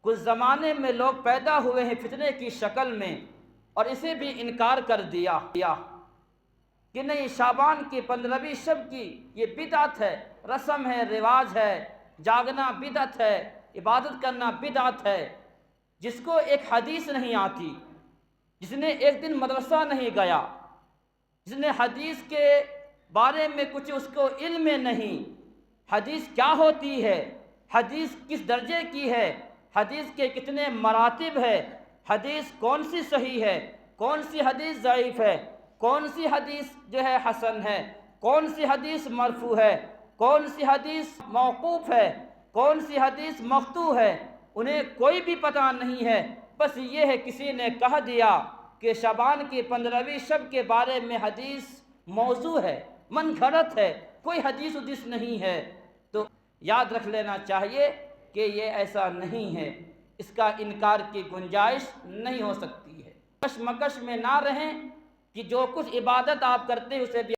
کچھ زمانے میں لوگ پیدا ہوئے ہیں فتنے کی شکل میں، اور اسے بھی انکار کر دیا کہ نہیں، شعبان کی 15ویں شب کی یہ بدعت ہے، رسم ہے، رواج ہے، جاگنا بدعت ہے، عبادت کرنا بدعت ہے۔ جس کو ایک حدیث نہیں آتی، جس نے ایک دن مدرسہ نہیں گیا، جس نے حدیث کے بارے میں کچھ اس کو علم نہیں، حدیث کیا ہوتی ہے، حدیث کس درجے کی ہے، حدیث کے کتنے مراتب ہے، حدیث کون سی صحیح ہے، کون سی حدیث ضعیف ہے، کون سی حدیث جو ہے حسن ہے، کون سی حدیث مرفوع ہے، کون سی حدیث موقوف ہے، کون سی حدیث مقطوع ہے، انہیں کوئی بھی پتہ نہیں ہے۔ بس یہ ہے کسی نے کہہ دیا کہ شعبان کی 15ویں شب کے بارے میں حدیث موضوع ہے، من گھڑت ہے، کوئی حدیث ودیث نہیں ہے۔ تو یاد رکھ لینا چاہیے کہ یہ ایسا نہیں ہے، اس کا انکار کی گنجائش نہیں ہو سکتی ہے۔ کشمکش میں نہ رہیں کہ جو کچھ عبادت آپ کرتے ہیں اسے بھی